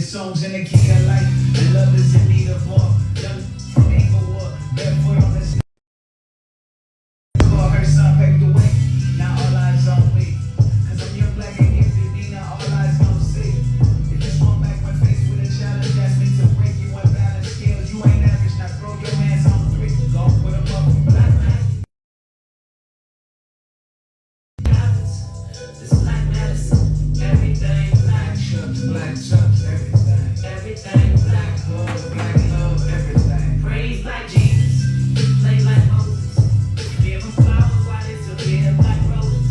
songs in the key of life. The love is in need of more. Young from Inglewood, barefoot on the sea. For her son paved the way. Now all eyes on me. Cause I'm young, black, and gifted. Now all eyes gon' see. If you swung back my face with a challenge, that's meant to break you unbalanced scales. You ain't average, now throw your hands on 3. Go put them up in black man. It's black medicine. Everything black. Chucks, black chucks, everything. Everything black. Love, black love, everything. Praise like Jesus. Play like Moses. Give them flowers while they still give black roses.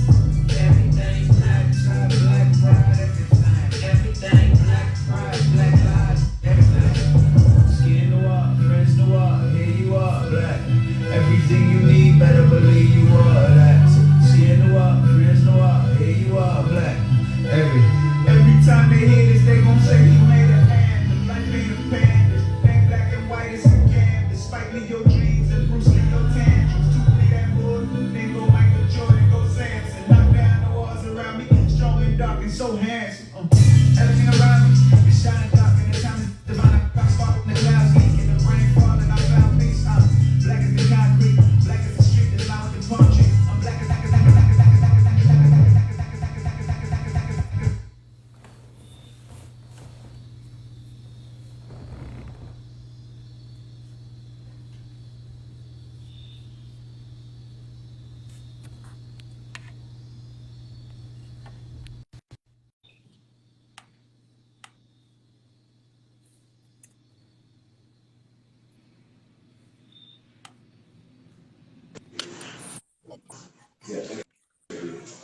Everything black. Child, black pride, everything. Everything black pride, black lives, everything. Skin noir, friends noir, here you are, black. Everything you need, better believe you are that. Skin noir, friends noir, here you are, black. Every time they hear this, they gon' say you made a hand. The life ain't a pan, this paint black and white is a canvas. Fight me your dreams and Bruce Lee your tantrums. To play that wood, then go Michael Jordan, go Samson. Knock down the walls around me, strong and dark and so handsome. Everything around me is shining dark and the time is divine. I spark in the clouds, geek in the rain falling. I found peace. Black as the concrete, black as the street that's lined with the palm tree. I'm black as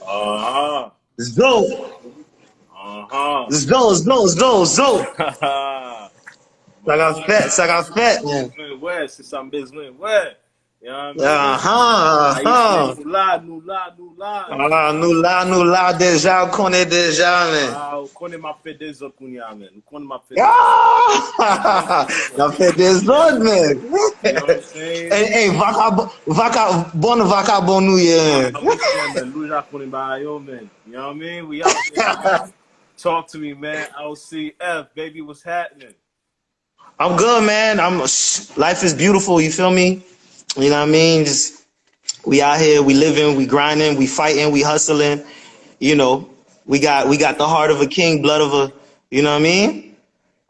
Uh-huh. Let's go. Uh-huh. Let's go. Let's go. Let's go. Let's go. My Ça got fait, man. ouais, c'est ça, besoin, ouais. You know what I mean? Uh-huh. Haïtien, nous là. Nous là, déjà, on connaît déjà, man. Ah, on connaît ma fait des autres, man. On connaît ma fait des Ah! On fait des autres, man. You know what I'm saying? Hey, bonne vacabon nous, yeah. Man. Louis Jacques connaît ba yo, man. You know what I mean? We out there. Talk to me, man. ALCE F, baby, what's happening? I'm good, man. Life is beautiful, you feel me? You know what I mean? Just we out here, we living, we grinding, we fighting, we hustling. You know, we got the heart of a king, blood of a, you know what I mean?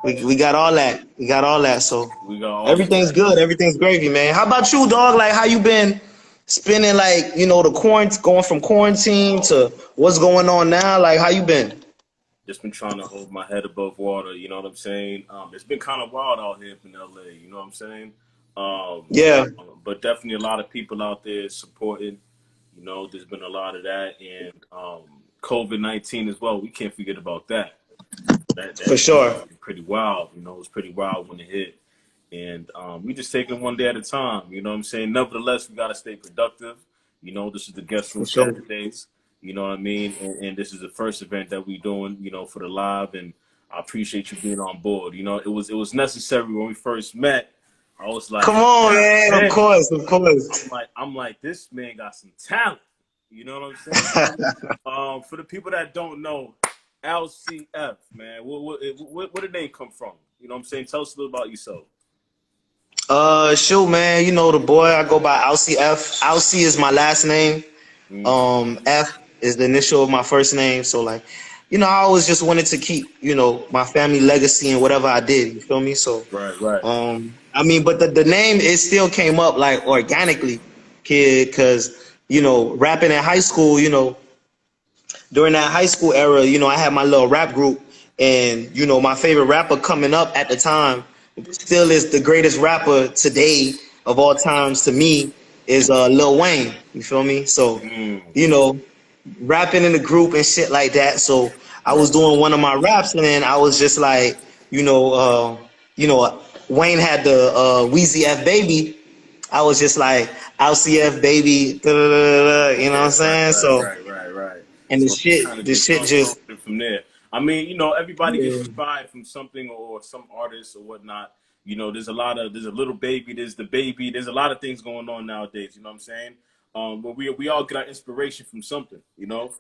We got all that. We got all that. So We got all everything's good. Everything's gravy, man. How about you, dog? Like, how you been spending, like, you know, the quarantine, going from quarantine to what's going on now? Like, how you been? just been trying to hold my head above water, you know what I'm saying? It's been kind of wild out here in LA, you know what I'm saying? Yeah, But definitely a lot of people out there supporting, you know, there's been a lot of that. And COVID-19 as well, we can't forget about that. That for sure. pretty wild, you know, it was pretty wild when it hit. And we just take it one day at a time, you know what I'm saying? Nevertheless, we got to stay productive. You know, this is the Guest Room For sure. Saturdaze. You know what I mean? And this is the first event that we doing, you know, for the live. And I appreciate you being on board. You know, it was necessary when we first met. I was like, Come on, man. hey. Of course. I'm like, this man got some talent. You know what I'm saying? For the people that don't know, ALCE F, man, where did they come from? You know what I'm saying? Tell us a little about yourself. Shoot, man. You know the boy. I go by ALCE F. ALCE is my last name. F is the initial of my first name. So, like, you know, I always just wanted to keep, you know, my family legacy and whatever I did. You feel me? So, Right. I mean, but the name, it still came up like organically, kid, because, you know, rapping in high school, you know, during that high school era, you know, I had my little rap group, and, you know, my favorite rapper coming up at the time still is the greatest rapper today of all times to me is Lil Wayne. You feel me? So, you know, rapping in the group and shit like that. So I was doing one of my raps, and then I was just like, you know, Wayne had the Wheezy F Baby. I was just like, ALCE F Baby, da, da, da, da, you know what I'm saying? Right. And So the shit just from there. I mean, you know, everybody gets inspired from something or some artist or whatnot. You know, there's a little baby, there's the baby, there's a lot of things going on nowadays. You know what I'm saying? But we all get our inspiration from something. You know,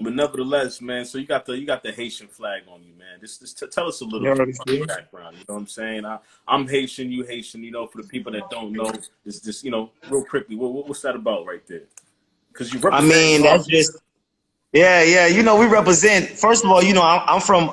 But nevertheless, man, so you got the Haitian flag on you, man. Just tell us a little You bit already about see? your background. You know what I'm saying? I'm Haitian, you Haitian. You know, for the people that don't know, it's just real quickly. What's that about right there? Because you I represent mean, that's drums. just yeah, yeah. We represent. First of all,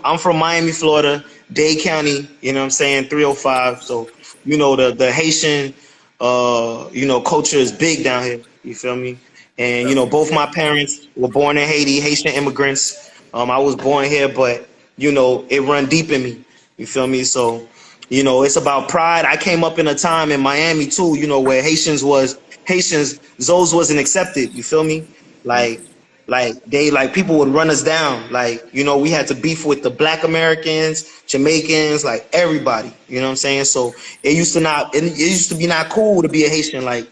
I'm from Miami, Florida, Dade County. You know what I'm saying, 305. So the Haitian, culture is big down here. You feel me? And Definitely. both my parents were born in Haiti, Haitian immigrants. I was born here, but it run deep in me. You feel me? So it's about pride. I came up in a time in Miami too. Where Haitians, Zoes wasn't accepted. You feel me? Like Mm. people would run us down. We had to beef with the black Americans, Jamaicans, like everybody. You know what I'm saying? So it used to be not cool to be a Haitian. Like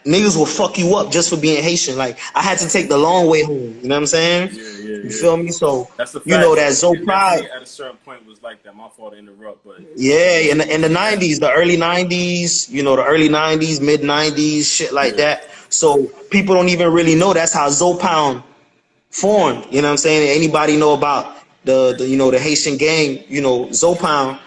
niggas will fuck you up just for being Haitian. Like I had to take the long way home. You know what I'm saying? Yeah, yeah, You yeah. feel me? So That's a fact. that Zoe It pride. definitely at a certain point was like that. My fault to interrupt, but Yeah, you in the yeah, '90s, the early '90s, the early '90s, mid '90s, shit like yeah, that. So people don't even really know that's how Zoe Pound formed. You know what I'm saying? Anybody know about the Haitian gang, Zopound?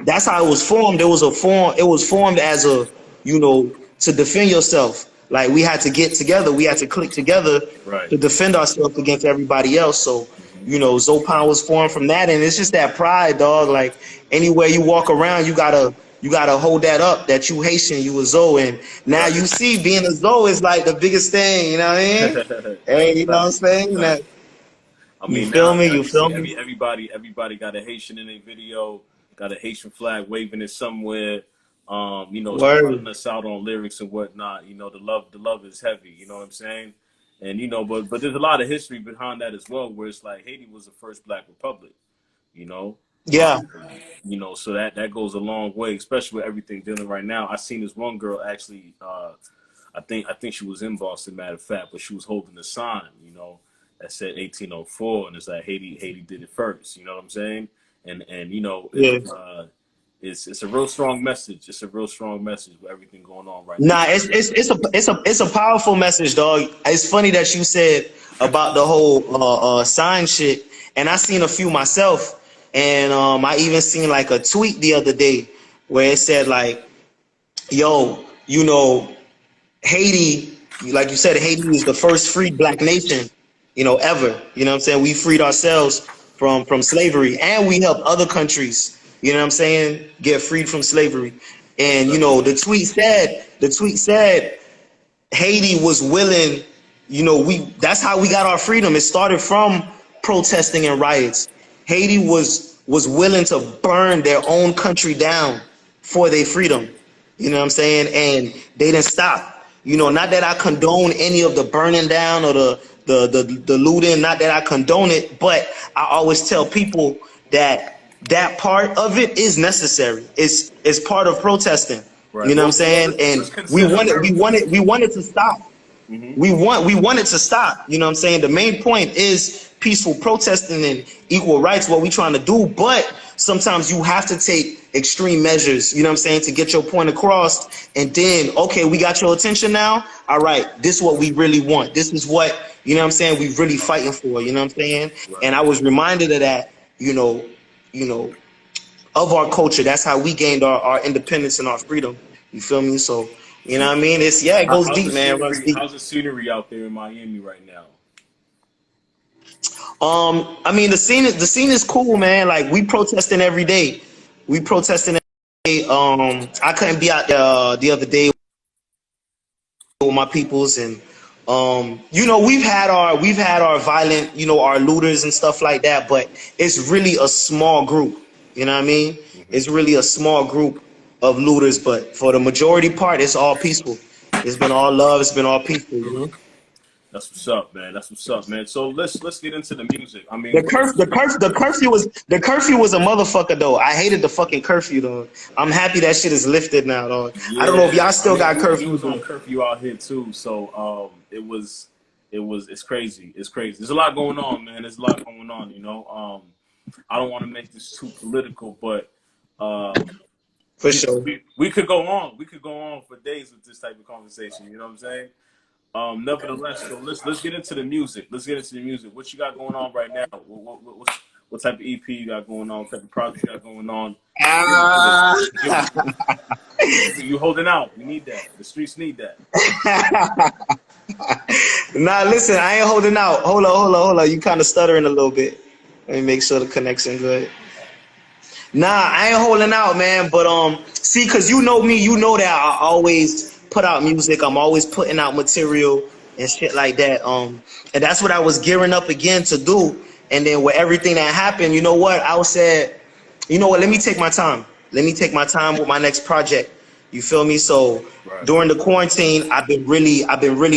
That's how it was formed. It was formed as to defend yourself. Like we had to get together, we had to click together right. to defend ourselves against everybody else. So, Hmm. Zopound was formed from that, and it's just that pride, dog. Like anywhere you walk around, you gotta hold that up that you Haitian, you a Zoe, and now Right. you see being a Zoe is like the biggest thing. You know what I mean? That's Hey, a you know what I'm fact. That's a saying? fact. I You mean, feel now me? now You you feel see me? everybody got a Haitian in a video, got a Haitian flag waving it somewhere. Word. Shouting us out on lyrics and whatnot. The love is heavy. You know what I'm saying? And but there's a lot of history behind that as well, where it's like Haiti was the first Black republic. You know, Yeah. so that goes a long way, especially with everything dealing right now. I seen this one girl actually. I think she was in Boston, matter of fact, but she was holding a sign, that said 1804, and it's like Haiti did it first. You know what I'm saying? And Yeah. it's a real strong message. It's a real strong message with everything going on right now. Nah, it's a powerful message, dog. It's funny that you said about the whole sign shit, and I seen a few myself, and I even seen like a tweet the other day where it said like, "Yo, Haiti, like you said, Haiti was the first free black nation, ever. You know what I'm saying? We freed ourselves from slavery, and we helped other countries, you know what I'm saying, get freed from slavery. And Definitely. the tweet said Haiti was willing, we that's how we got our freedom. It started from protesting and riots. Haiti was willing to burn their own country down for their freedom. You know what I'm saying? And they didn't stop. Not that I condone any of the burning down or the looting, not that I condone it, but I always tell people that part of it is necessary. It's part of protesting. Right. You know what I'm Well, saying? let's And we consider wanted we her. wanted we wanted to stop. Hmm. We want it to stop. You know what I'm saying? The main point is peaceful protesting and equal rights, what we trying to do, but sometimes you have to take extreme measures, you know what I'm saying, to get your point across. And then, okay, we got your attention now. All right, this is what we really want. This is what, what I'm saying, we really fighting for, you know what I'm saying? And Right. I was reminded of that, you know, of our culture. That's how we gained our independence and our freedom. You feel me? So, you know what I mean? It goes How's the deep, man. It runs scenery? deep. How's the scenery out there in Miami right now? I mean the scene is cool, man. Like we protesting every day. We protesting every day. I couldn't be out there the other day with my peoples, and we've had our violent, our looters and stuff like that, but it's really a small group. You know what I mean? Hmm. It's really a small group of looters, but for the majority part, it's all peaceful. It's been all love. It's been all peaceful. That's what's up, man. That's what's up, man. So let's get into the music. I mean, The curf the curf the curfew was a motherfucker though. I hated the fucking curfew though. I'm happy that shit is lifted now though. I don't know if yeah. y'all I still mean, got we curfews was on though. curfew out here too, so it's crazy. It's crazy. There's a lot going on, man. There's a lot going on. I don't want to make this too political, but um, For sure. we could go on. We could go on for days with this type of conversation. You know what I'm saying? Nevertheless, so let's get into the music. Let's get into the music. What you got going on right now? What type of EP you got going on? What type of project you got going on? Get into this. Ah. You holding out. We need that. The streets need that. Nah, listen, I ain't holding out. Hold on. You kind of stuttering a little bit. Let me make sure the connection good. Nah, I ain't holding out, man. But see, cause you know me, you know that I always put out music. I'm always putting out material and shit like that. And that's what I was gearing up again to do. And then with everything that happened, you know what? I said, you know what? Let me take my time. Let me take my time with my next project. You feel me? So Right. during the quarantine, I've been really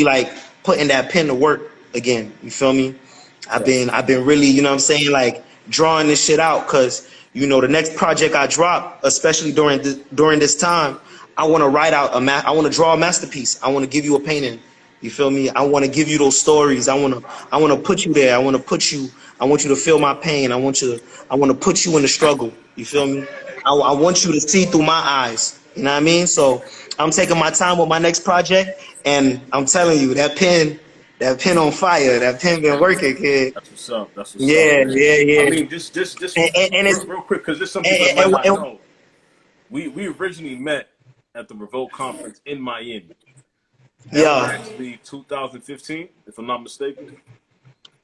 like putting that pen to work again. You feel me? I've been really, you know what I'm saying, like drawing this shit out, cause you know the next project I drop, especially during this time, I want to write out I want to draw a masterpiece. I want to give you a painting. You feel me? I want to give you those stories. I want to put you there. I want you to feel my pain. I want to put you in the struggle. You feel me? I want you to see through my eyes. You know what I mean? So I'm taking my time with my next project, and I'm telling you that pen on fire. That pen been working, kid. That's what's up. That's what's up, Yeah, man. yeah, I yeah. mean, just And it's real quick, because there's some people that might and, not and, know. We originally met at the Revolt Conference in Miami. That was yeah, actually 2015, if I'm not mistaken.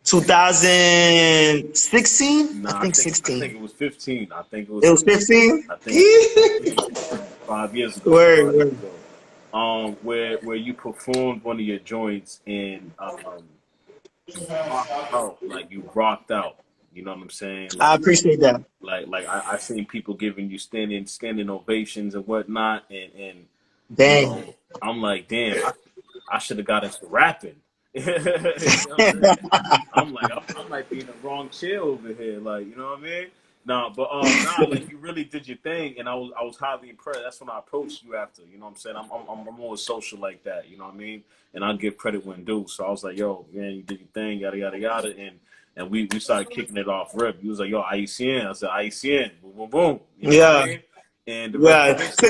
2016. I Nah, think I think 16. it was 15. I think it It was was 15. I think it was 15. 5 years ago. Word, 5 years word. ago. Where you performed one of your joints and you rocked out, like you rocked out. You know what I'm saying? I appreciate that. I seen people giving you standing ovations and whatnot, and you Dang. know, I'm like, damn, I should have got into rapping. You know what I'm saying? I'm like, I might be in the wrong chair over here, like, you know what I mean? Nah, but nah, like you really did your thing, and I was highly impressed. That's when I approached you after. You know what I'm saying? I'm always social like that. You know what I mean? And I give credit when due. So I was like, yo, man, you did your thing, yada yada yada, and we started kicking it off rip. He was like, yo, IECN. I said, IECN. Boom, boom, boom. You know what I Yeah, mean? And the rest yeah. is history.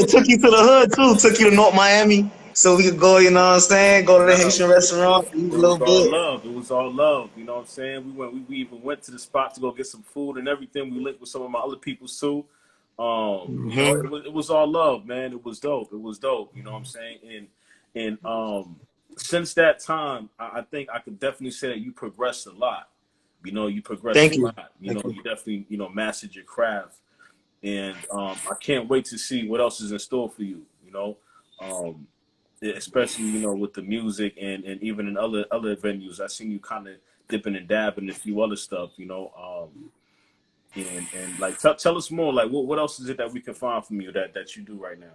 Took you to the hood too. Took you to North Miami, so we could go. You know what I'm saying? Go to the No, Haitian restaurant, eat a it was little all bit. love. It was all love. You know what I'm saying? We even went to the spot to go get some food and everything. We linked with some of my other peoples too. You know, Hmm. it was all love, man. It was dope. It was dope. You know what I'm saying? And since that time, I think I could definitely say that you progressed a lot. You know, you progressed Thank a you. lot. You Thank know, you. you definitely, mastered your craft. And I can't wait to see what else is in store for you. You know, um, especially with the music and even in other venues. I seen you kind of dipping and dabbing a few other stuff. And like tell us more. Like what else is it that we can find from you that you do right now?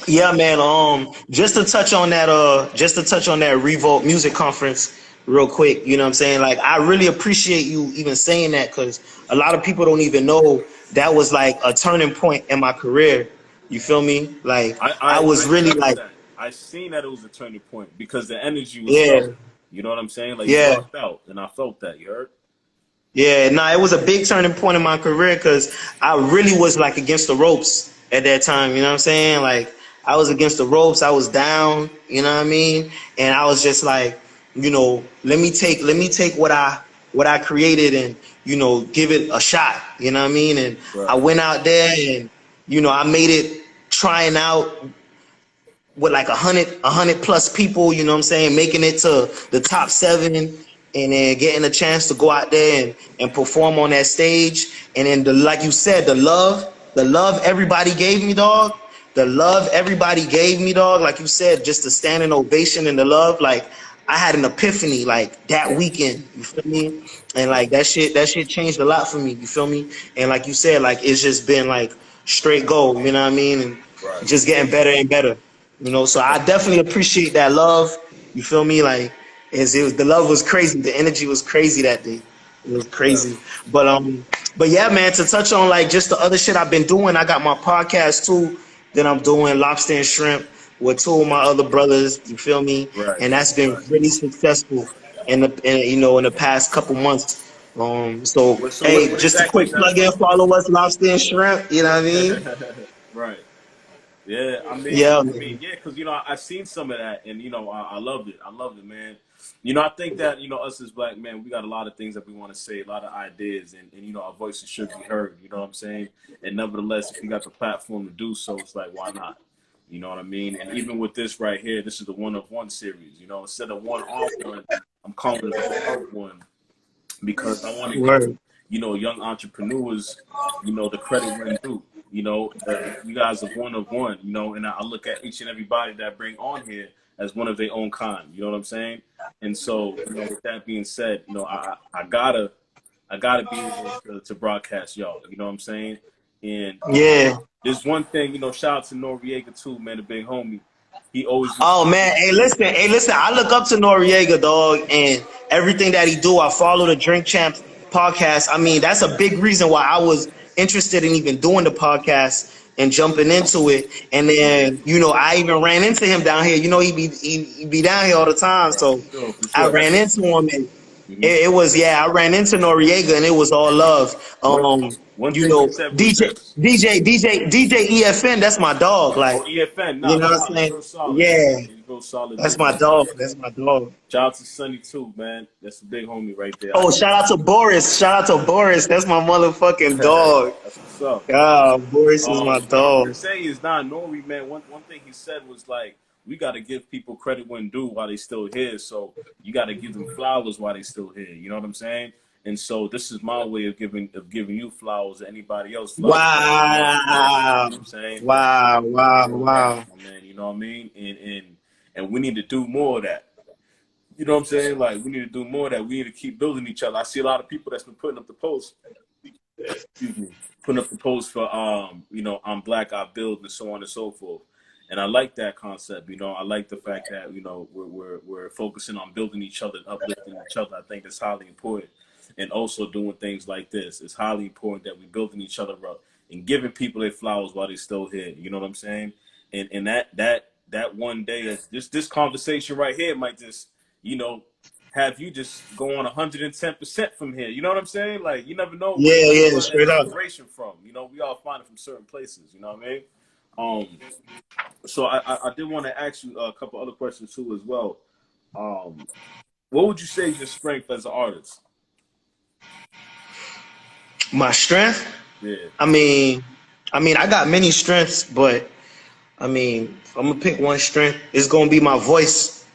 Yeah, man. Just to touch on that Revolt Music Conference real quick. You know what I'm saying? Like, I really appreciate you even saying that, because a lot of people don't even know that was like a turning point in my career. You feel me? Like, I I was really felt like, that. I seen that it was a turning point because the energy was yeah, dope. You know what I'm saying? Like you yeah. rocked out, and I felt that. You heard? Yeah, nah, it was a big turning point in my career, because I really was like against the ropes at that time. You know what I'm saying? Like, I was against the ropes. I was down. You know what I mean? And I was just like, let me take what I created, and give it a shot. You know what I mean? And I Right. went out there, and I made it, trying out with like a hundred plus people, you know what I'm saying, making it to the top seven, and then getting a chance to go out there and perform on that stage. And then like you said, the love everybody gave me, dog. The love everybody gave me, dog. Like you said, just the standing ovation and the love. Like, I had an epiphany like that weekend. You feel me? And like that shit changed a lot for me. You feel me? And like you said, like, it's just been like straight gold. You know what I mean? And Right. just getting better and better. So I definitely appreciate that love. You feel me? Like, the love was crazy. The energy was crazy that day. It was crazy. Yes. But yeah, man, to touch on like just the other shit I've been doing, I got my podcast too that I'm doing, Lobster and Shrimp, with two of my other brothers. You feel me? Right. And that's been really successful in the past couple months. So So hey, what just a exactly quick is that plug in, show? follow us, Lobster and Shrimp. You know what I mean? Right. Yeah, Yeah, yeah, because I seen some of that, and I loved it. I loved it, man. I think that us as black men, we got a lot of things that we want to say, a lot of ideas, and our voices should be heard. You know what I'm saying? And nevertheless, if you got the platform to do so, it's like, why not? You know what I mean? And even with this right here, this is the one of one series. Instead of one on one, I'm calling it a one of one because I want to give word. young entrepreneurs the credit when due. You guys are one of one. And I look at each and everybody that I bring on here as one of their own kind. You know what I'm saying? And so with that being said, I gotta be able to broadcast y'all. You know what I'm saying? And Yeah. there's one thing, shout out to Noriega too, man, the big homie. He always used Oh to man, hey listen, I look up to Noriega, dog, and everything that he do. I follow the Drink Champs podcast. I mean, that's a big reason why I was interested in even doing the podcast and jumping into it. And then, I even ran into him down here. He be down here all the time. right, So for I sure. ran into him, and Mhm. it was, yeah, I ran into Noriega, and it was all love. One thing he said was this. DJ EFN, that's my dog. Like, Oh, EFN, you nah, know what I'm solid, saying? real solid, man. Yeah. He's real solid That's dude. my dog. That's my dog. Shout out to Sonny too, man. That's the big homie right there. Oh, shout out to Boris. Shout out to Boris. That's my motherfucking dog. That's what's up. Boris is my What I was gonna dog. say is, Nori, man. One thing he said was like, we got to give people credit when due while they still here. So you got to give them flowers while they still here. You know what I'm saying? And so this is my way of giving you flowers or anybody else flowers. You know Wow. what I'm saying? Wow. Wow. Wow. Man, you know what I mean? And we need to do more of that. You know what I'm saying? Like, we need to do more of that. We need to keep building each other. I see a lot of people that's been putting up the posts. Excuse me. Putting up the posts for I'm black, I build, and so on and so forth. And I like that concept. I like the fact that we're focusing on building each other, uplifting each other. I think that's highly important. And also doing things like this. It's highly important that we're building each other up and giving people their flowers while they're still here. You know what I'm saying? And that one day, this conversation right here might just have you just go on 110% from here. You know what I'm saying? Like, you never know where Yeah. you Yeah. get that Straight up. inspiration from. We all find it from certain places. You know what I mean? So I did want to ask you a couple other questions too as well. What would you say is your strength as an artist? My strength. Yeah. I mean, I got many strengths, but I mean, if I'm gonna pick one strength, it's gonna be my voice.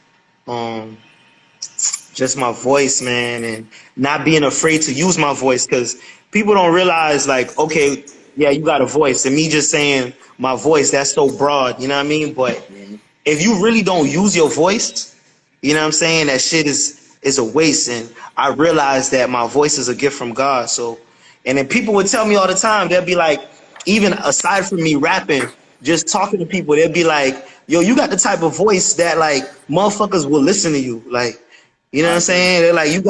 Just my voice, man, and not being afraid to use my voice, because people don't realize, like, okay, yeah, you got a voice, and me just saying my voice, that's so broad, you know what I mean? But Mm-hmm. if you really don't use your voice, you know what I'm saying, that shit is a waste. And I realized that my voice is a gift from God. So, and then people would tell me all the time, they'll be like, even aside from me rapping, just talking to people, they'll be like, yo, you got the type of voice that, like, motherfuckers will listen to you. Like, you know what I I'm agree. saying? They're like, you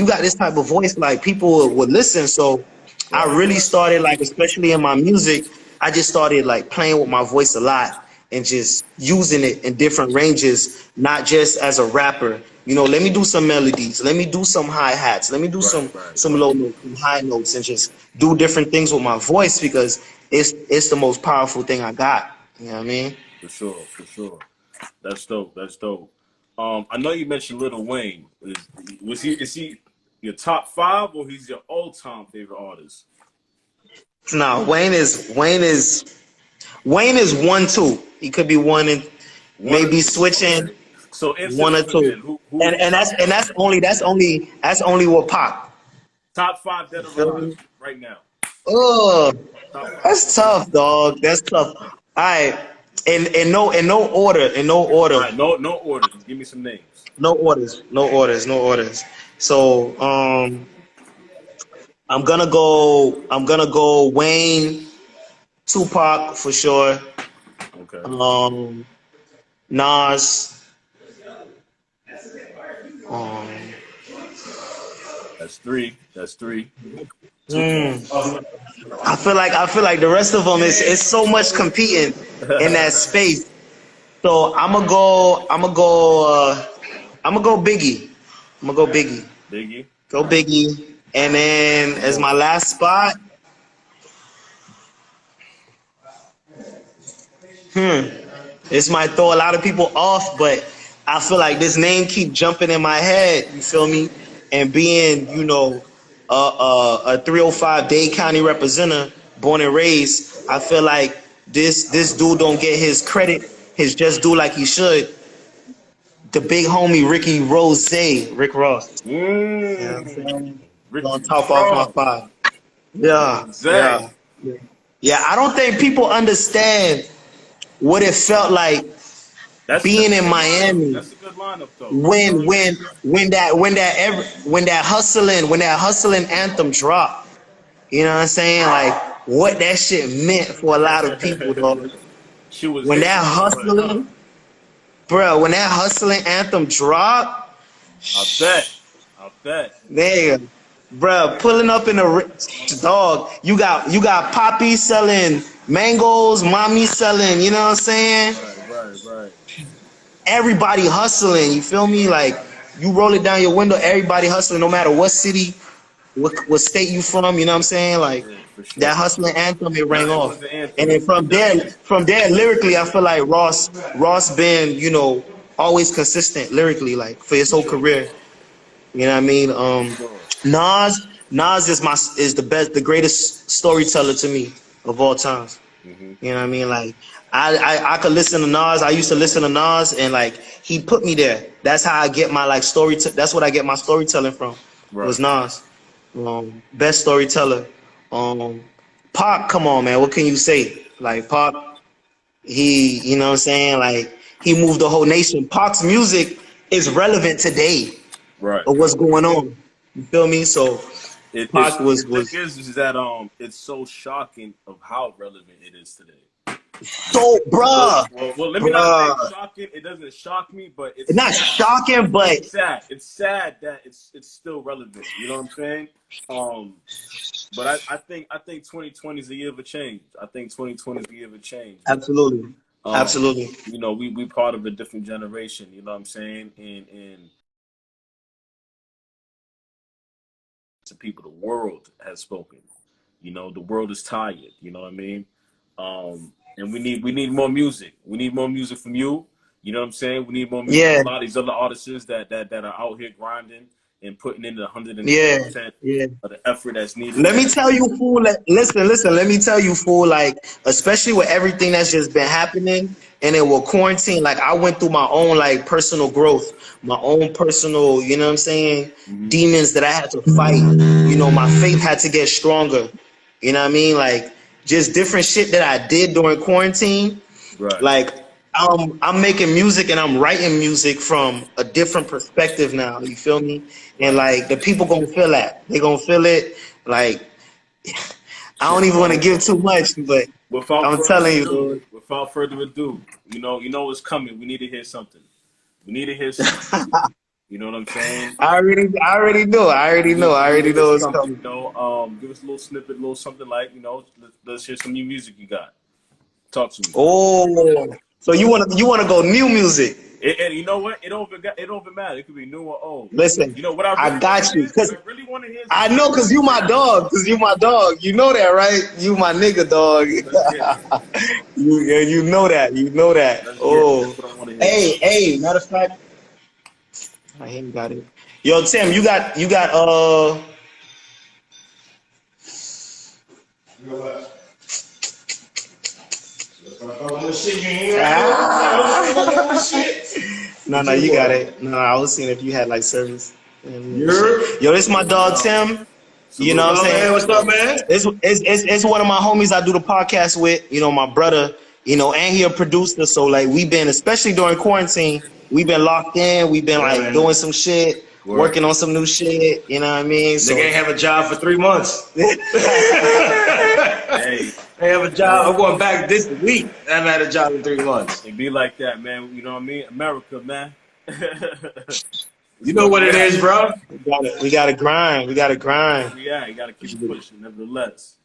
got this type of voice, like, people would listen. So I Right. really started, like, especially in my music, I just started, like, playing with my voice a lot and just using it in different ranges, not just as a rapper. Let me do some melodies, let me do some hi-hats, let me do Right. some low notes, some high notes, and just do different things with my voice, because it's the most powerful thing I got. You know what I mean? For sure. For sure. That's dope. That's dope. I know you mentioned Lil Wayne. Is he your top 5 or he's your all-time favorite artist? Nah, Wayne is 1, 2. He could be one and One or maybe two. switching Okay. So answer 1 or this 2. again. Who is And your and top that's and five? that's only with Pop. Top 5 dead You or feel alive me? right now. Oh, Top 5 dead that's or alive. tough, dog. That's tough. All right. In no order. In no All order. right, no order. Just give me some names. No orders. No orders. No orders. So I'm gonna go Wayne, Tupac for sure. Okay. Um Nas. Um That's 3. That's 3. Tupac. mm, I feel like the rest of them is so much competing in that space. So I'm gonna go Biggie. I'm gonna go Biggie. Biggie. Go Biggie. And then as my last spot, This might throw a lot of people off, but I feel like this name keep jumping in my head. You feel me? And being, a 305 Dade County representative, born and raised, I feel like this dude don't get his credit, his just due like he should. The big homie Rick Ross. You know what I'm saying? Ricky On top off my Ross. five. Yeah, Zay. yeah. I don't think people understand what it felt like being in Miami. That's a good lineup though. When that hustling anthem dropped. You know what I'm saying? Like what that shit meant for a lot of people, dog. She was When hitting that the joint, hustling, bro, when that hustling anthem dropped, I bet. there, bro, pulling up in the dog. You got Poppy selling mangoes, Mommy selling. You know what I'm saying? Right. Everybody hustling. You feel me? Like you roll it down your window. Everybody hustling, no matter what city, what state you from. You know what I'm saying? Like Yeah, for sure. that hustling anthem, it rang It off. was the anthem. And then from there, lyrically, I feel like Ross been, always consistent lyrically, like for his whole career. You know what I mean? Nas is the greatest storyteller to me of all times. You know what I mean? Like I could listen to Nas. I used to listen to Nas, and like he put me there. That's how I get my story. That's what I get my storytelling from. Right. Was Nas, best storyteller. Pac, come on, man. What can you say? Like Pac, you know what I'm saying? Like he moved the whole nation. Pac's music is relevant today. Right. Of what's going on. You feel me? So Pac was the thing is that it's so shocking of how relevant it is today. so, bruh. Well, let me not say shocking. It doesn't shock me, but it's not shocking, but it's sad. It's sad that it's still relevant. You know what I'm saying? But I think 2020 is a year of a change. I think 2020 is a year of a change. Absolutely. Absolutely. We part of a different generation. You know what I'm saying? And to people, the world has spoken. The world is tired. You know what I mean? And we need more music. We need more music from you. You know what I'm saying? We need more music from a lot of these other artists that are out here grinding and putting in the 110% of the effort that's needed. Let me tell you, fool. Listen. Let me tell you, fool. Like, especially with everything that's just been happening, and then with quarantine, like I went through my own personal growth, my own personal, you know what I'm saying, demons that I had to fight. My faith had to get stronger. You know what I mean? Like just different shit that I did during quarantine. Right. Like I'm making music and I'm writing music from a different perspective now. You feel me? And like the people gonna feel that. They gonna feel it. Like I don't even want to give too much, but I'm telling you. Without further ado, you know what's coming. We need to hear something. We need to hear something. You know what I'm saying? I already know. I already know it's coming. Give us a little snippet, a little something like, let's hear some new music you got. Talk to me. Oh, so you wanna go new music? And you know what? It don't even matter. It could be new or old. Listen, what I got you. Cause I really want to hear. I know, cause you my dog. You know that, right? You my nigga, dog. you know that. Oh, hey. Matter of fact, I ain't got it. Yo, Tim, you got. You know what? No, you got it. No, I was seeing if you had service. Yo, this is my dog Tim. You know what I'm saying? What's up, man? It's one of my homies I do the podcast with. My brother. And he a producer. So we've been, especially during quarantine, we've been locked in. We've been doing some shit, working on some new shit. You know what I mean? So, nigga ain't have a job for 3 months. Hey. I have a job. I'm going back this week. I haven't had a job in 3 months. It be like that, man. You know what I mean? America, man. You know what it is, bro. We gotta grind. Yeah, you gotta keep pushing, nevertheless.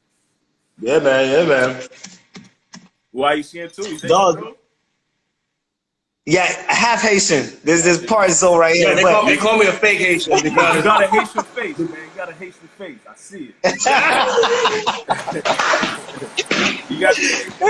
Yeah, man. Why you seeing too? You dog. Yeah, half Haitian. This part is so right here. Yeah, they call me a fake Haitian because you got a Haitian face, man. You got a Haitian face. I see it. You got the Haitian face.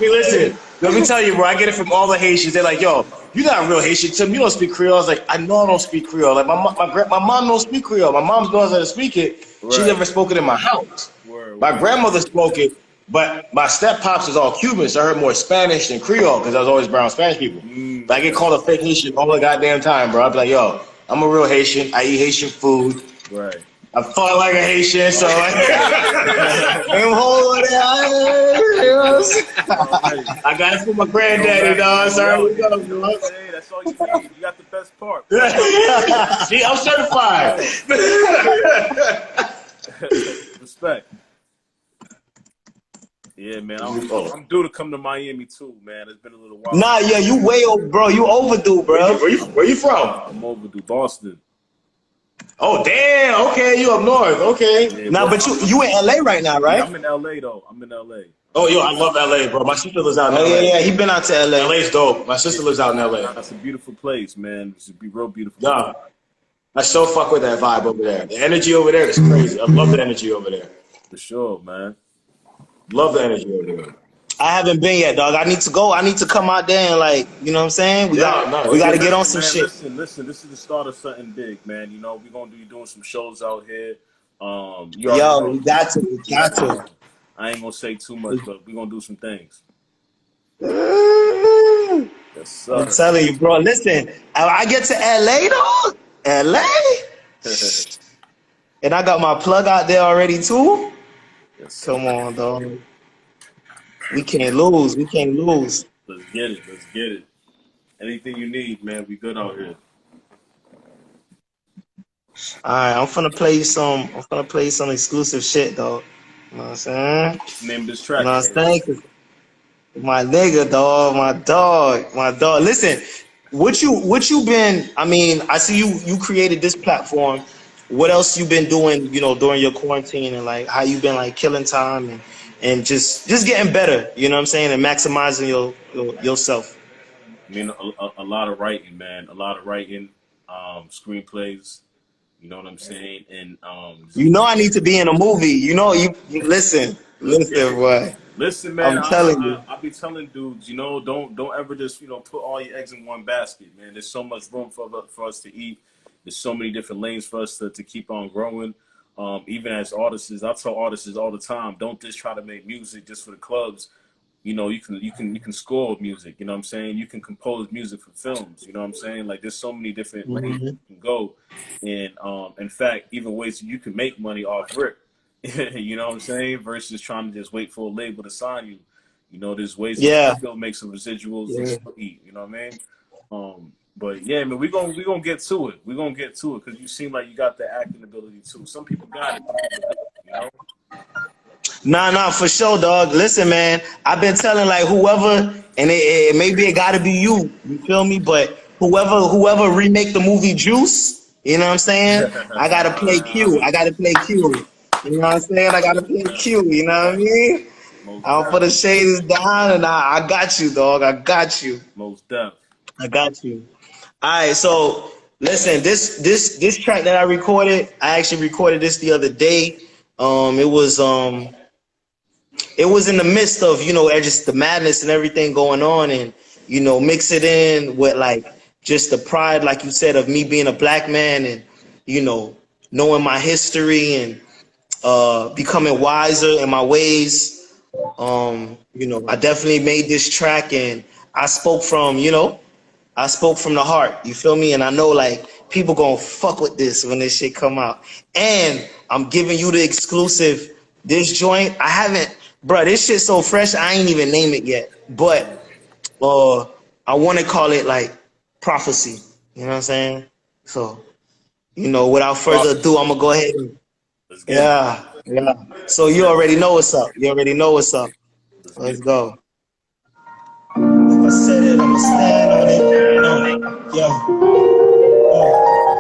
Hey, listen, let me tell you, bro. I get it from all the Haitians. They're like, "Yo, you're not a real Haitian, Tim. You don't speak Creole." I was like, "I know I don't speak Creole. Like my mom don't speak Creole. My mom knows how to speak it. She Right. never spoke it in my house. Word, My word. grandmother spoke it, but my step pops is all Cuban, so I heard more Spanish than Creole because I was always around Spanish people. But I get called a fake Haitian all the goddamn time, bro. I'd be like, "Yo, I'm a real Haitian. I eat Haitian food. Right. I fought like a Haitian, so I'm holding it. I got it from my granddaddy, dog. Sorry, Hey, that's all you need. You got the best part. See, I'm certified. Respect. Yeah, man. I'm due to come to Miami too, man. It's been a little while. Nah, yeah, you way over, bro. You overdue, bro. Where you from? I'm overdue. Boston. Oh, damn. Okay, you up north. Okay. Yeah, Nah, but you in LA right now, Yeah, right? I'm in LA though. I'm in LA. Oh, yo, I love LA, bro. My sister lives out in Oh LA. yeah, he been out to LA. LA's dope. My sister lives out in LA. That's a beautiful place, man. It's a real beautiful. Nah, I so fuck with that vibe over there. The energy over there is crazy. I love the energy over there. For sure, man. Love the energy over there. I haven't been yet, dog. I need to go. I need to come out there and like, you know what I'm saying? We got to get on some Man, shit. Listen. This is the start of something big, man. You know, we're gonna be doing some shows out here. Yo, we got to. I ain't gonna say too much, but we're gonna do some things. Yes, sir. I'm telling you, bro. Listen, I get to LA, dog. LA, and I got my plug out there already too. Yes, sir. Come on, dog. We can't lose. We can't lose. Let's get it. Anything you need, man. We good out here. All right, I'm finna play you some. I'm finna play you some exclusive shit, dog. You know what I'm saying? What's the name of this You track? know what I'm saying? 'Cause my nigga, dog, my dog. Listen, what you been? I mean, I see you created this platform. What else you been doing? You know, during your quarantine and like how you been like killing time and just getting better. You know what I'm saying? And maximizing yourself. I mean, a lot of writing, man. A lot of writing, screenplays. You know what I'm saying? And You know I need to be in a movie. You know you listen, boy. Listen, man. I'm telling you. I be telling dudes, you know, don't ever just put all your eggs in one basket, man. There's so much room for us to eat. There's so many different lanes for us to keep on growing. Even as artists, I tell artists all the time, don't just try to make music just for the clubs. You know, you can score music. You know what I'm saying? You can compose music for films. You know what I'm saying? Like there's so many different lanes you can go, and in fact, even ways you can make money off rip. You know what I'm saying? Versus trying to just wait for a label to sign you. You know, there's ways to still make some residuals and still eat. You know what I mean? But yeah, man, we gonna get to it. We're gonna get to it because you seem like you got the acting ability too. Some people got it, you know. Nah, for sure, dog. Listen, man, I've been telling like whoever, and it maybe it gotta be you. You feel me? But whoever remake the movie Juice, you know what I'm saying? I gotta play Q. You know what I'm saying? I gotta play Q. You know what I mean? I'll put the shades down, and I got you, dog. I got you. Most deaf. I got you. All right, so listen, this track that I recorded, I actually recorded this the other day. It was in the midst of, you know, just the madness and everything going on, and, you know, mix it in with like just the pride, like you said, of me being a black man and, you know, knowing my history and becoming wiser in my ways. You know, I definitely made this track and I spoke from the heart, you feel me? And I know like people gonna fuck with this when this shit come out. And I'm giving you the exclusive, this joint, I haven't, bro, this shit so fresh, I ain't even name it yet. But I wanna call it like prophecy, you know what I'm saying? So, you know, without further ado, I'm gonna go ahead and, yeah. So you already know what's up. Let's go. If I said it, I'ma stand on it. Yeah.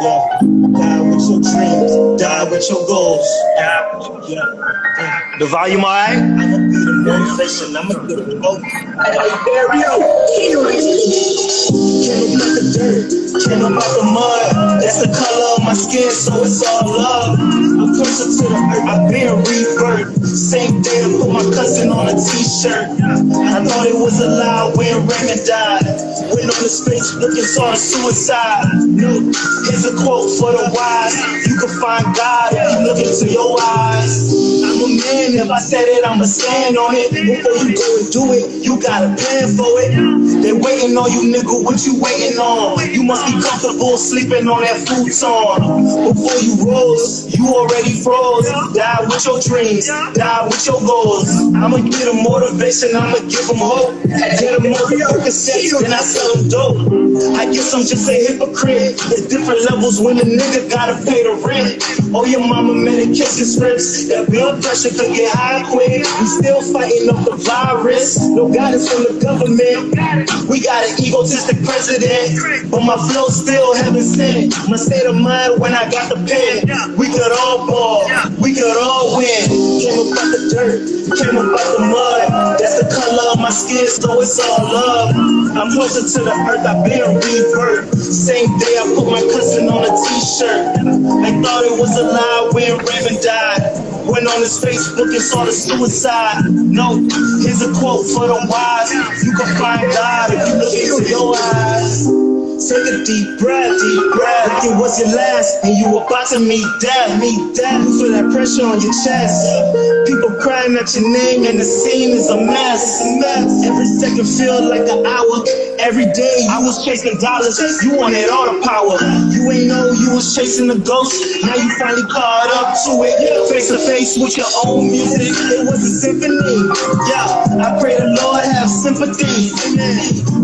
Die with your dreams, die with your goals. The volume, alright? I'ma be the motivation, I'ma get it over. Came about the dirt, came about the mud. That's the color of my skin, so it's all love. I'm closer to the earth, I've been rebirthed. Same day I put my cousin on a t-shirt. I thought it was a lie when Raymond died. Went on his Facebook and saw the suicide. No, here's a quote for the wise. You can find God if you look into your eyes. I'm a man, if I said it, I'ma stand on it. Before you go and do it, you gotta plan for it. They waiting on you, nigga, what you waiting on? You must be comfortable sleeping on that futon. Before you rose, you already froze. Die with your dreams, die with your goals. I'ma get them motivation, I'ma give them hope. Get them more cassettes, then I sell them dope. I guess I'm just a hypocrite. There's different levels when a nigga gotta pay the rent. Oh, your mama medication scripts. That blood pressure could get high quick. We still fighting up the virus. No guidance from the government. We got an egotistic president, but my flow still heaven sent. My state of mind when I got the pen. We could all ball, we could all win. Came up out the dirt, came up out the mud. That's the color of my skin, so it's all love. I'm closer to the earth, I've been rebirth. Same day I put my cousin on a t-shirt. I thought it was a lie when Raymond died. Went on his Facebook and saw the suicide. No, here's a quote for the wise. You can find God if you look into your eyes. Take a deep breath, like it was your last, and you about to meet death. You feel that pressure on your chest. People crying at your name, and the scene is a mess. Every second feel like an hour. Every day you was chasing dollars, you wanted all the power. You ain't know you was chasing the ghost. Now you finally caught up to it. Face to face with your own music. It was a symphony. Yeah, I pray the Lord have sympathy.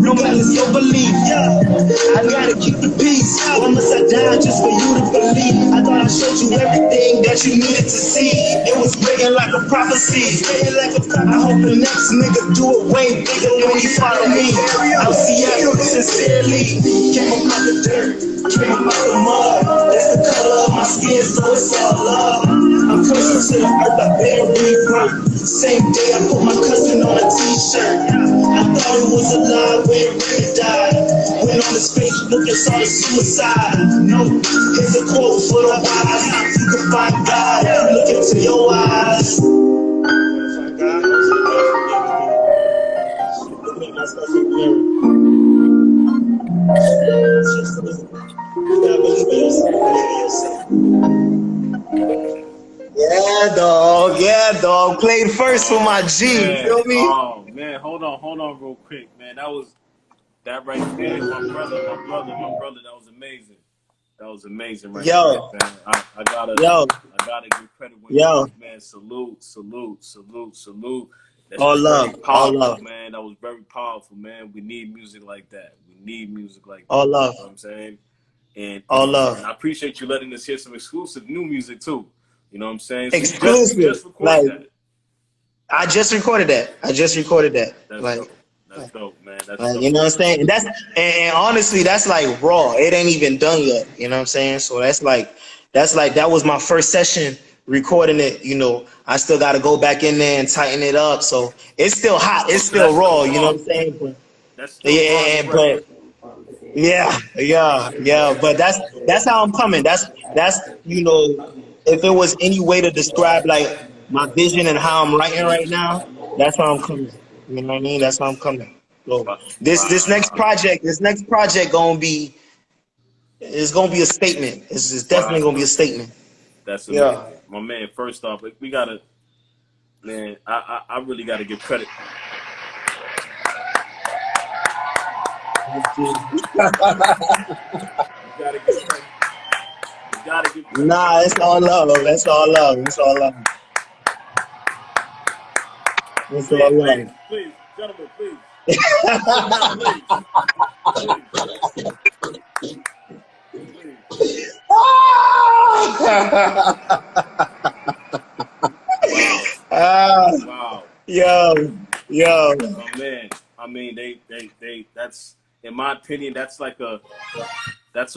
No matter your belief. Yeah. I gotta keep the peace. Why must I die just for you to believe? I thought I showed you everything that you needed to see. It was written like a prophecy. I hope the next nigga do it way bigger when you follow me. ALCE F, sincerely. Came up out the dirt, came up out the mud. That's the color of my skin, so it's all love. I'm closer to the earth, I've been rebirth. Same day I put my cousin on a t-shirt. I thought it was a lie when Raymond died. Went on his Facebook and saw the suicide. No, here's a quote for the wise. You can find God if you look into your eyes. Yeah, dog. Played first for my G. Man. Feel me? Oh man, hold on real quick, man. That right there, my brother. That was amazing. That was amazing right Yo. there, man. I gotta give credit when Yo. man. Salute. That's All very love. powerful, man. That was very powerful, man. We need music like that. All love. You know what I'm saying? And All love. I appreciate you letting us hear some exclusive new music too. You know what I'm saying? So Exclusive. You just recorded that. I just recorded that. That's dope. That's dope, man. That's dope. You know what I'm saying? And and honestly, that's like raw. It ain't even done yet. You know what I'm saying? So that was my first session recording it. You know, I still got to go back in there and tighten it up. So it's still hot. It's still raw. You know what I'm saying? But, that's still but yeah. But that's how I'm coming. That's you know, if it was any way to describe like my vision and how I'm writing right now, that's how I'm coming. You know what I mean? That's how I'm coming. So this next project gonna be a statement. It's definitely gonna be a statement. That's amazing. My man, first off, we gotta, man, I really gotta give credit. You gotta give credit. Nah, it's all love. It's all love. Please, gentlemen, please. Wow. Yo. Oh, man. I mean, they that's, in my opinion, that's a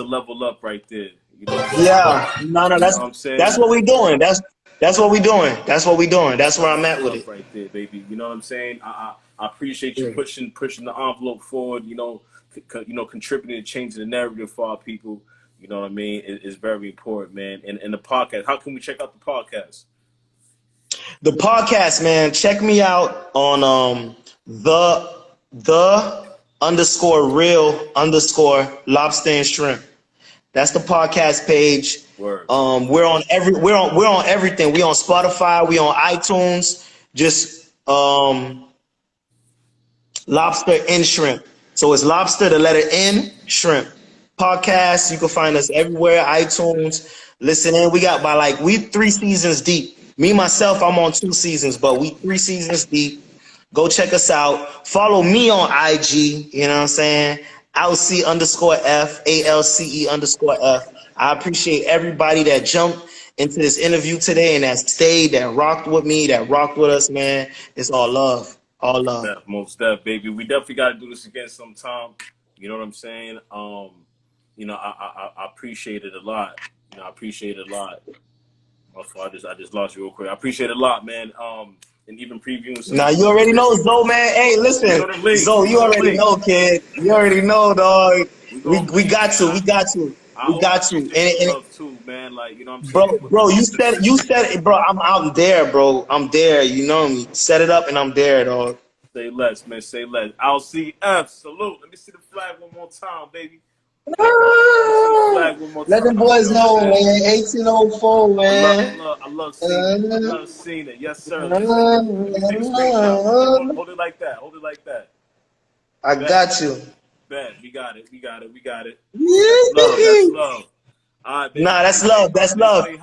level up right there. You know what I'm saying? No, that's what we doing. That's what we doing. That's where I'm at with it. Right there, baby. You know what I'm saying? I appreciate you pushing the envelope forward. You know, contributing and changing the narrative for our people. You know what I mean? It's very important, man. And the podcast. How can we check out the podcast? The podcast, man. Check me out on the underscore real underscore lobster and shrimp. That's the podcast page. Word. We're on everything. We on Spotify. We on iTunes. Just lobster and shrimp. So it's lobster, the letter N, shrimp. Podcast. You can find us everywhere. iTunes. Listen in. We 3 seasons deep. Me myself, I'm on 2 seasons, but we 3 seasons deep. Go check us out. Follow me on IG. You know what I'm saying? ALCE underscore F, ALCE underscore F. I appreciate everybody that jumped into this interview today and that stayed, that rocked with me, that rocked with us, man. It's all love. All love. Most def, baby. We definitely got to do this again sometime. You know what I'm saying? You know, I appreciate it a lot. You know, I appreciate it a lot. Also, I just lost you real quick. I appreciate it a lot, man. And even previewing some. Now you already know, Zoe, man. Hey, listen, Zoe, you already know, kid. You already know, dog. We got to. We got to. And love too, man. Like, you know what I'm saying? Bro, you said it, bro. I'm there, bro. I'm there. You know me. Set it up and I'm there, dog. Say less, man. Say less. ALCE F. Salute. Let me see the flag one more time, baby. Let them boys know, man. 1804, man. I love seeing it. I love seeing it. Yes, sir. Let me take a screenshot. Hold it like that. Hold it like that. I got you. Bet. We got it. That's love. All right, baby. Nah, that's love.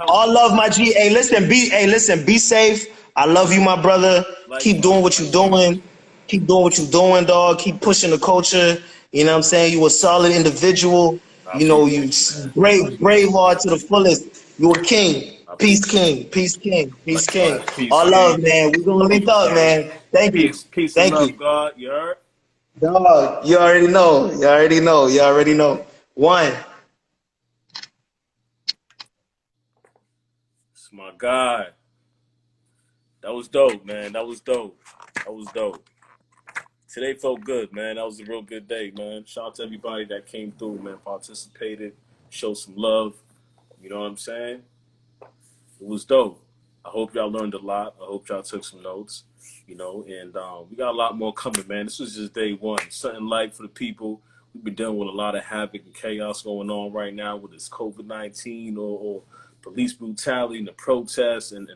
All love, my G. Hey, listen, be safe. I love you, my brother. Keep doing what you're doing. Keep doing what you're doing, dog. Keep pushing the culture. You know what I'm saying? You a solid individual. You know, you brave heart to the fullest. You a king. Peace king. All love, man. We gonna link up, man. Thank you. Peace and love, God. You heard? Dog, you already know. One. It's my guy. That was dope, man. Today felt good, man. That was a real good day, man. Shout out to everybody that came through, man, participated, showed some love. You know what I'm saying? It was dope. I hope y'all learned a lot. I hope y'all took some notes, you know, and we got a lot more coming, man. This was just day one. Something light for the people. We've been dealing with a lot of havoc and chaos going on right now with this COVID-19 or police brutality and the protests and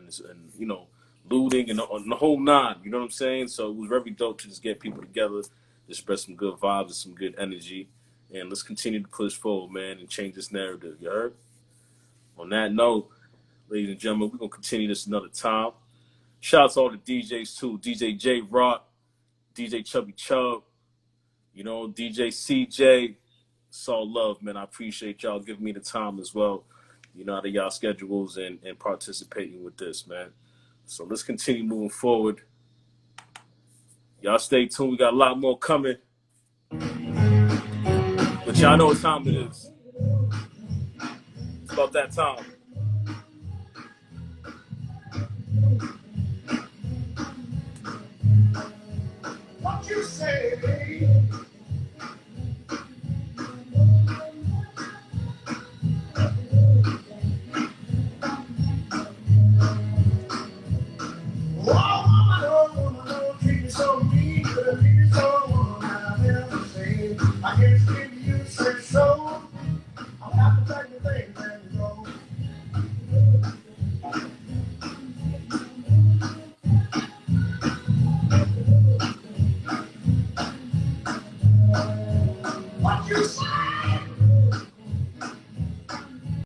you know, looting and the whole nine, you know what I'm saying? So it was very dope to just get people together, to spread some good vibes and some good energy. And let's continue to push forward, man, and change this narrative, you heard? On that note, ladies and gentlemen, we're going to continue this another time. Shout out to all the DJs, too. DJ J Rock, DJ Chubby Chub, you know, DJ CJ. It's all love, man. I appreciate y'all giving me the time as well, you know, out of y'all schedules and participating with this, man. So let's continue moving forward. Y'all stay tuned. We got a lot more coming. But y'all know what time it is. It's about that time. What you say?